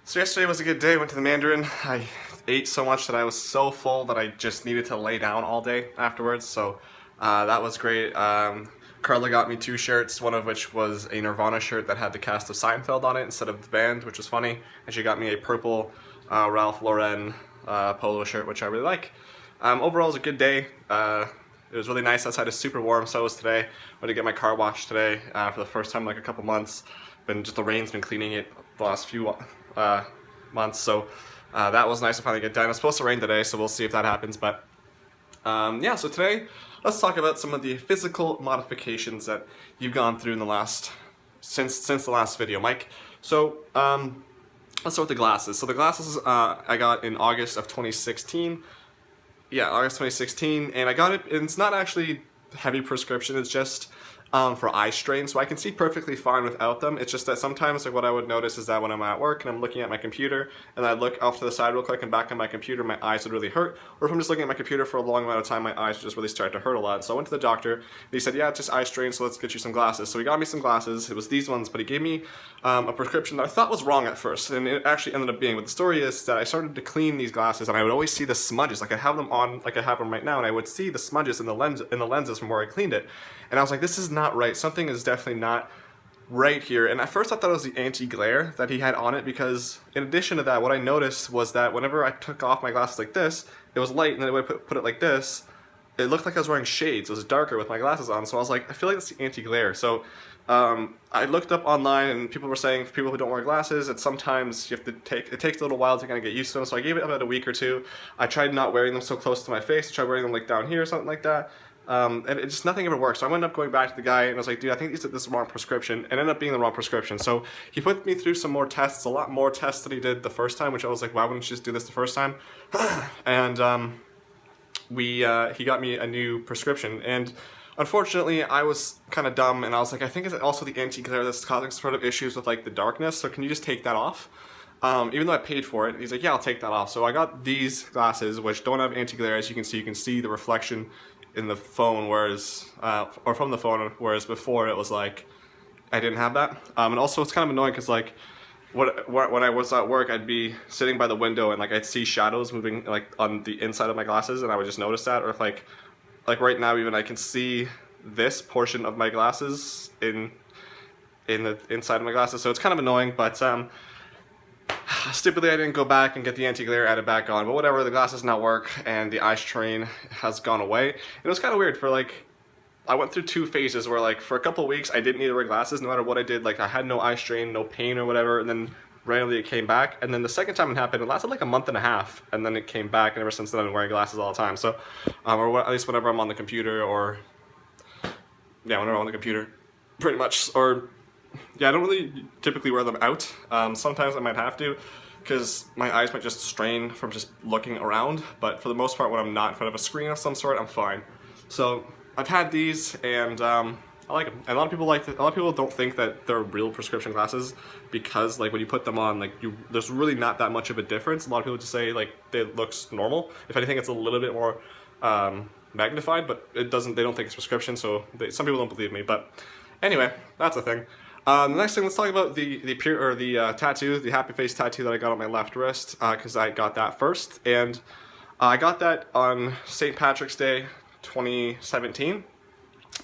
So yesterday was a good day. Went to the Mandarin. I ate so much that I was so full that I just needed to lay down all day afterwards. So that was great. Carla got me two shirts, one of which was a Nirvana shirt that had the cast of Seinfeld on it instead of the band, which was funny. And she got me a purple Ralph Lauren polo shirt, which I really like. Overall, it was a good day. It was really nice outside. It's super warm, so it was today. I went to get my car washed today for the first time in like a couple months. The rain's been cleaning it the last few months, so that was nice to finally get done. It's supposed to rain today, so we'll see if that happens. But yeah, so today let's talk about some of the physical modifications that you've gone through in the last since the last video, Mike. So let's start with the glasses. So the glasses I got in August of 2016. Yeah, August 2016, and I got it, and it's not actually heavy prescription, it's just for eye strain, so I can see perfectly fine without them. It's just that sometimes like what I would notice is that when I'm at work and I'm looking at my computer and I look off to the side real quick and back on my computer, my eyes would really hurt. Or if I'm just looking at my computer for a long amount of time, my eyes would just really start to hurt a lot. So I went to the doctor and he said, yeah, it's just eye strain, so let's get you some glasses. So he got me some glasses. It was these ones, but he gave me a prescription that I thought was wrong at first, and it actually ended up being. But the story is that I started to clean these glasses and I would always see the smudges. Like I have them on, like I have them right now, and I would see the smudges in the lenses from where I cleaned it. And I was like, this is not right. Something is definitely not right here. And at first I thought it was the anti-glare that he had on it, because in addition to that, what I noticed was that whenever I took off my glasses like this, it was light, and then when I put it like this, it looked like I was wearing shades. It was darker with my glasses on. So I was like, I feel like it's the anti-glare. So I looked up online, and people were saying for people who don't wear glasses, that sometimes you have to it takes a little while to kind of get used to them. So I gave it about a week or two. I tried not wearing them so close to my face. I tried wearing them like down here or something like that. And it just nothing ever worked. So I ended up going back to the guy and I was like, dude, I think this is the wrong prescription. And ended up being the wrong prescription. So he put me through some more tests, a lot more tests than he did the first time, which I was like, why wouldn't you just do this the first time? And he got me a new prescription. And unfortunately, I was kind of dumb, and I was like, I think it's also the anti-glare that's causing sort of issues with like the darkness. So can you just take that off? Even though I paid for it, he's like, yeah, I'll take that off. So I got these glasses, which don't have anti-glare. As you can see the reflection in the phone, whereas or from the phone, whereas before it was like I didn't have that. And also it's kind of annoying because like when I was at work, I'd be sitting by the window and like I'd see shadows moving like on the inside of my glasses, and I would just notice that. Or if like right now, even I can see this portion of my glasses in the inside of my glasses, so it's kind of annoying. But stupidly, I didn't go back and get the anti-glare added back on, but whatever, the glasses now work, and the eye strain has gone away. It was kind of weird for like, I went through two phases where like for a couple of weeks I didn't need to wear glasses no matter what I did. Like I had no eye strain, no pain or whatever, and then randomly it came back. And then the second time it happened, it lasted like a month and a half, and then it came back, and ever since then I've been wearing glasses all the time. So, or at least whenever I'm on the computer, or yeah, whenever I'm on the computer, pretty much. Or yeah, I don't really typically wear them out. Sometimes I might have to, because my eyes might just strain from just looking around, but for the most part when I'm not in front of a screen of some sort, I'm fine. So I've had these, and I like them. And a lot of people like it. A lot of people don't think that they're real prescription glasses, because like when you put them on, like there's really not that much of a difference. A lot of people just say like it looks normal. If anything, it's a little bit more magnified, but it doesn't. They don't think it's prescription, so some people don't believe me. But anyway, that's a thing. The next thing, let's talk about the tattoo, the happy face tattoo that I got on my left wrist, because I got that first, and I got that on St. Patrick's Day 2017,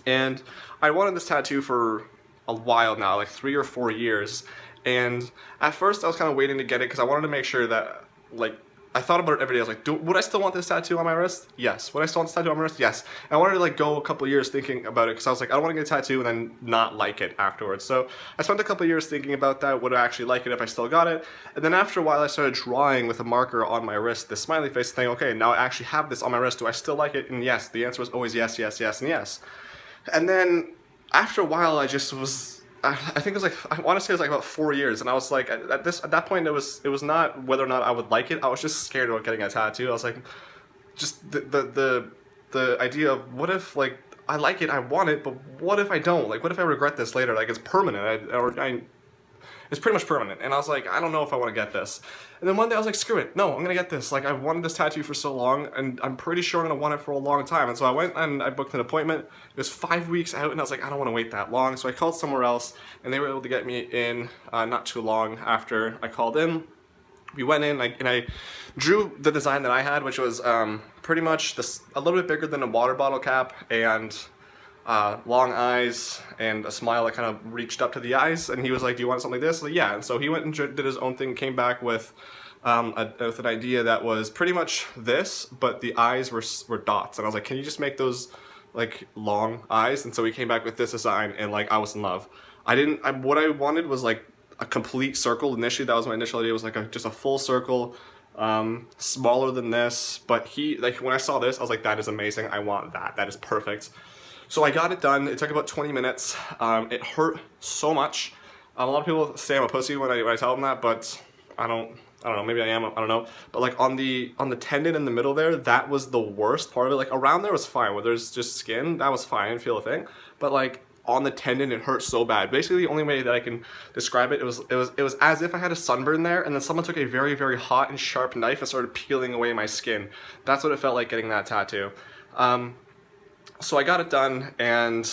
and I wanted this tattoo for a while now, like 3 or 4 years, and at first I was kind of waiting to get it because I wanted to make sure that, like, I thought about it every day. I was like, would I still want this tattoo on my wrist? Yes. Would I still want this tattoo on my wrist? Yes. And I wanted to like go a couple of years thinking about it, because I was like, I don't want to get a tattoo and then not like it afterwards. So I spent a couple of years thinking about that. Would I actually like it if I still got it? And then after a while, I started drawing with a marker on my wrist, this smiley face thing. Okay, now I actually have this on my wrist. Do I still like it? And yes, the answer was always yes, yes, yes, and yes. And then after a while, I just was, I think it was like, I want to say it was like about 4 years, and I was like, at that point, it was not whether or not I would like it. I was just scared about getting a tattoo. I was like, just the idea of what if like I like it, I want it, but what if I don't? Like, what if I regret this later? Like, it's permanent, it's pretty much permanent. And I was like, I don't know if I want to get this. And then one day I was like, screw it. No, I'm going to get this. Like, I've wanted this tattoo for so long, and I'm pretty sure I'm going to want it for a long time. And so I went and I booked an appointment. It was 5 weeks out, and I was like, I don't want to wait that long. So I called somewhere else, and they were able to get me in not too long after I called in. we went in and I drew the design that I had, which was pretty much a little bit bigger than a water bottle cap, and long eyes and a smile that kind of reached up to the eyes. And he was like, do you want something like this? Like, yeah. And so he went and did his own thing, came back with an idea that was pretty much this, but the eyes were dots. And I was like, can you just make those like long eyes? And so he came back with this design, and like I was in love. What I wanted was like a complete circle. Initially, that was my initial idea, was like just a full circle, smaller than this. But when I saw this, I was like, that is amazing. I want that. That is perfect. So I got it done. It took about 20 minutes. It hurt so much. A lot of people say I'm a pussy when I tell them that, but I don't know, maybe I am, I don't know. But like on the tendon in the middle there, that was the worst part of it. Like around there was fine, where there's just skin, that was fine, I didn't feel a thing. But like on the tendon, it hurt so bad. Basically the only way that I can describe it, it was as if I had a sunburn there, and then someone took a very, very hot and sharp knife and started peeling away my skin. That's what it felt like getting that tattoo. So I got it done, and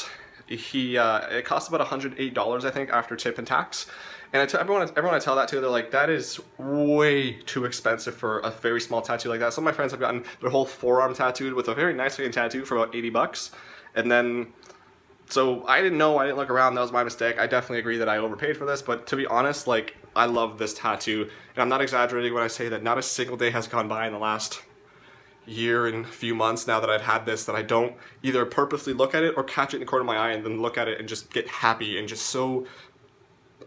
it cost about $108, I think, after tip and tax. And everyone I tell that to, they're like, that is way too expensive for a very small tattoo like that. Some of my friends have gotten their whole forearm tattooed with a very nice looking tattoo for about 80 bucks. And then, so I didn't know, I didn't look around, that was my mistake. I definitely agree that I overpaid for this, but to be honest, like, I love this tattoo. And I'm not exaggerating when I say that not a single day has gone by in the last year and a few months now that I've had this that I don't either purposely look at it or catch it in the corner of my eye and then look at it and just get happy and just so...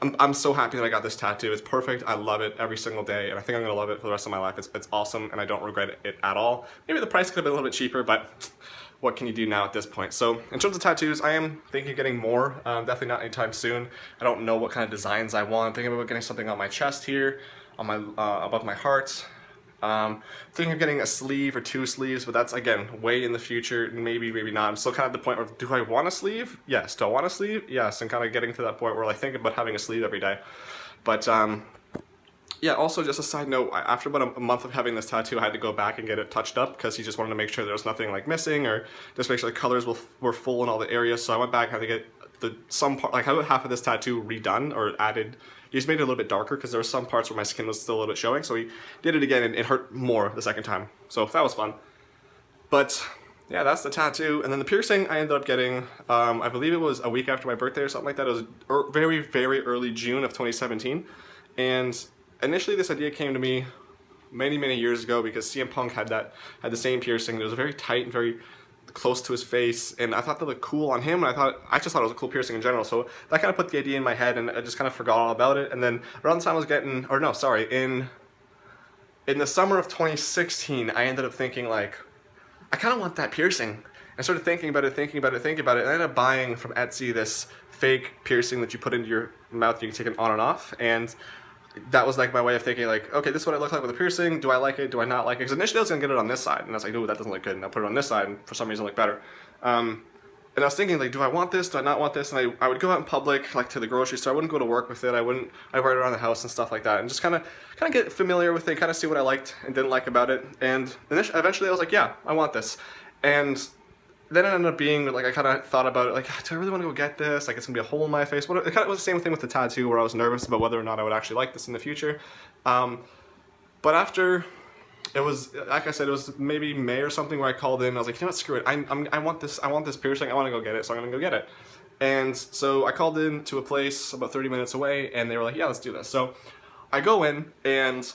I'm so happy that I got this tattoo. It's perfect. I love it every single day, and I think I'm going to love it for the rest of my life. It's awesome, and I don't regret it at all. Maybe the price could have been a little bit cheaper, but what can you do now at this point? So in terms of tattoos, I am thinking of getting more. Definitely not anytime soon. I don't know what kind of designs I want. I'm thinking about getting something on my chest here, on my above my heart. Thinking of getting a sleeve or 2 sleeves, but that's, again, way in the future. Maybe, maybe not. I'm still kind of at the point where, do I want a sleeve? Yes. Do I want a sleeve? Yes. I'm kind of getting to that point where I think about having a sleeve every day. But, yeah, also just a side note, after about a month of having this tattoo, I had to go back and get it touched up because he just wanted to make sure there was nothing like missing, or just make sure the colors were full in all the areas. So I went back and had to get some part, like half of this tattoo redone or added. He just made it a little bit darker because there were some parts where my skin was still a little bit showing, so he did it again and it hurt more the second time. So that was fun. But yeah, that's the tattoo. And then the piercing I ended up getting, I believe it was a week after my birthday or something like that. It was very, very early June of 2017. And initially this idea came to me many, many years ago because CM Punk had the same piercing. It was very tight and very close to his face, and I thought that looked cool on him, and I just thought it was a cool piercing in general, so that kind of put the idea in my head, and I just kind of forgot all about it. And then around the time I was getting, or no, sorry, in the summer of 2016, I ended up thinking, like, I kind of want that piercing. I started thinking about it, and I ended up buying from Etsy this fake piercing that you put into your mouth, you can take it on and off, and that was like my way of thinking, like, okay, this is what it looks like with a piercing. Do I like it? Do I not like it? Because initially I was going to get it on this side, and I was like, ooh, that doesn't look good, and I'll put it on this side, and for some reason it looked better. And I was thinking, like, do I want this? Do I not want this? And I would go out in public, like to the grocery store. I wouldn't go to work with it. I'd ride it around the house and stuff like that, and just kind of get familiar with it, kind of see what I liked and didn't like about it. And eventually I was like, yeah, I want this. And then it ended up being, like, I kind of thought about it, like, do I really want to go get this? Like, it's going to be a hole in my face. It kind of was the same thing with the tattoo, where I was nervous about whether or not I would actually like this in the future. But after, it was, like I said, it was maybe May or something where I called in, I was like, you know what, screw it. I want this piercing, I want to go get it, so I'm going to go get it. And so I called in to a place about 30 minutes away, and they were like, yeah, let's do this. So I go in, and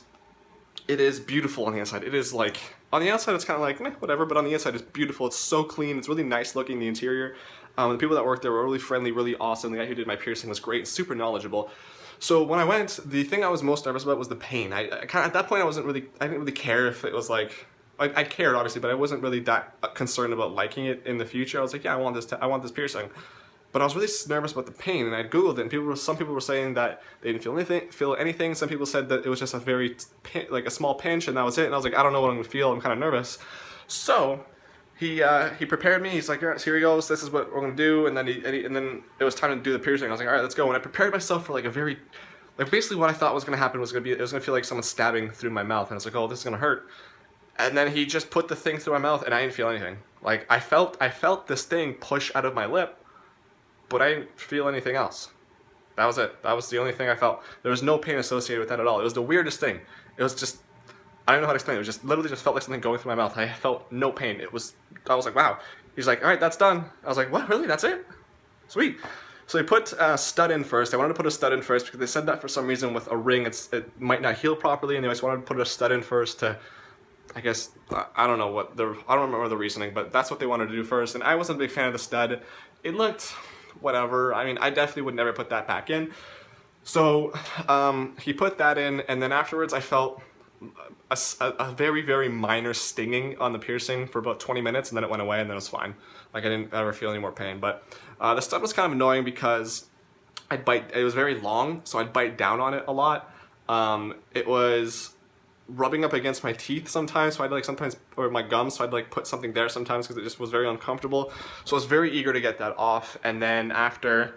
it is beautiful on the inside. It is like, on the outside it's kind of like, meh, whatever, but on the inside it's beautiful. It's so clean. It's really nice looking, the interior. The people that worked there were really friendly, really awesome. The guy who did my piercing was great, super knowledgeable. So when I went, the thing I was most nervous about was the pain. I kind of, at that point I didn't really care if it was like, I cared obviously, but I wasn't really that concerned about liking it in the future. I was like, yeah, I want this piercing. But I was really nervous about the pain, and I googled it, and some people were saying that they didn't feel anything. Some people said that it was just a small pinch, and that was it. And I was like, I don't know what I'm gonna feel. I'm kind of nervous. So he prepared me. He's like, all right, so here he goes. This is what we're gonna do. And then then it was time to do the piercing. I was like, all right, let's go. And I prepared myself for like a very, like, basically what I thought was gonna happen was it was gonna feel like someone stabbing through my mouth, and I was like, oh, this is gonna hurt. And then he just put the thing through my mouth, and I didn't feel anything. Like, I felt this thing push out of my lip, but I didn't feel anything else. That was it. That was the only thing I felt. There was no pain associated with that at all. It was the weirdest thing. It was just, I don't know how to explain it. It was just literally just felt like something going through my mouth. I felt no pain. I was like, wow. He's like, all right, that's done. I was like, what, really? That's it? Sweet. So they put a stud in first. I wanted to put a stud in first because they said that for some reason with a ring, it might not heal properly, and they just wanted to put a stud in first to, I guess, I don't know I don't remember the reasoning, but that's what they wanted to do first. And I wasn't a big fan of the stud. It looked whatever. I mean, I definitely would never put that back in. So he put that in, and then afterwards I felt a very, very minor stinging on the piercing for about 20 minutes, and then it went away, and then it was fine. Like, I didn't ever feel any more pain. But the stud was kind of annoying because it was very long, so I'd bite down on it a lot. It was rubbing up against my teeth sometimes, so I'd like sometimes, or my gums, so I'd like put something there sometimes because it just was very uncomfortable. So I was very eager to get that off, and then after,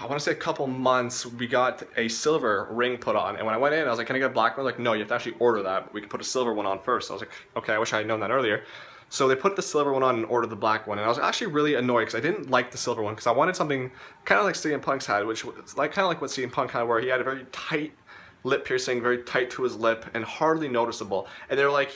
I want to say a couple months, we got a silver ring put on, and when I went in, I was like, can I get a black one? Like, no, you have to actually order that, but we can put a silver one on first. So I was like, okay, I wish I had known that earlier. So they put the silver one on and ordered the black one, and I was actually really annoyed because I didn't like the silver one because I wanted something kind of like CM Punk's had, which was like kind of like what CM Punk had, where he had a very tight lip piercing, very tight to his lip, and hardly noticeable. And they're like,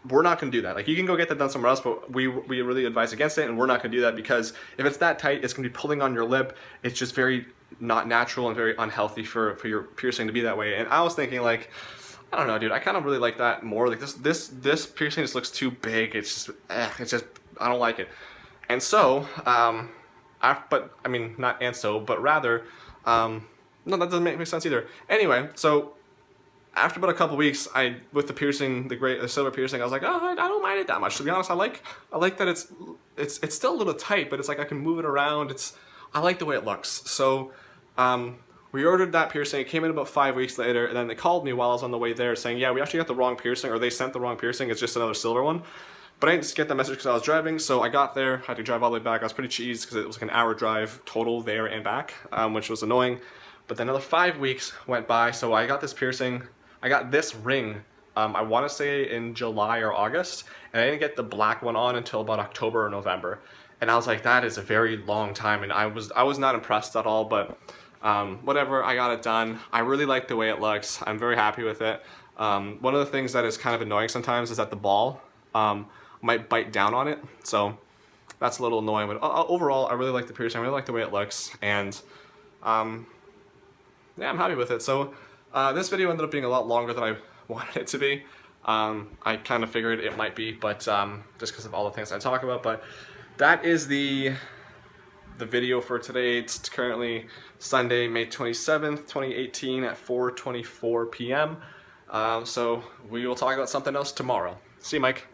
we're not going to do that. Like, you can go get that done somewhere else, but we really advise against it, and we're not going to do that because if it's that tight, it's going to be pulling on your lip. It's just very not natural and very unhealthy for your piercing to be that way. And I was thinking, like, I don't know, dude, I kind of really like that more. Like, this piercing just looks too big. It's just, I don't like it. And so, but, I mean, not and so, but rather, no, that doesn't make sense either. Anyway, so after about a couple weeks, with the piercing, the silver piercing, I was like, oh, I don't mind it that much. To be honest, I like that it's still a little tight, but it's like I can move it around. I like the way it looks. So we ordered that piercing. It came in about 5 weeks later, and then they called me while I was on the way there saying, yeah, we actually got the wrong piercing, or they sent the wrong piercing. It's just another silver one. But I didn't get that message because I was driving, so I got there, had to drive all the way back. I was pretty cheesed because it was like an hour drive total there and back, which was annoying. But then another 5 weeks went by, so I got this piercing. I got this ring, I want to say in July or August, and I didn't get the black one on until about October or November. And I was like, that is a very long time, and I was not impressed at all, but whatever, I got it done. I really like the way it looks. I'm very happy with it. One of the things that is kind of annoying sometimes is that the ball might bite down on it, so that's a little annoying. But overall, I really like the piercing. I really like the way it looks, and yeah, I'm happy with it. So this video ended up being a lot longer than I wanted it to be. I kind of figured it might be, but just because of all the things I talk about. But that is the video for today. It's currently Sunday, May 27th, 2018 at 4:24 p.m. So we will talk about something else tomorrow. See you, Mike.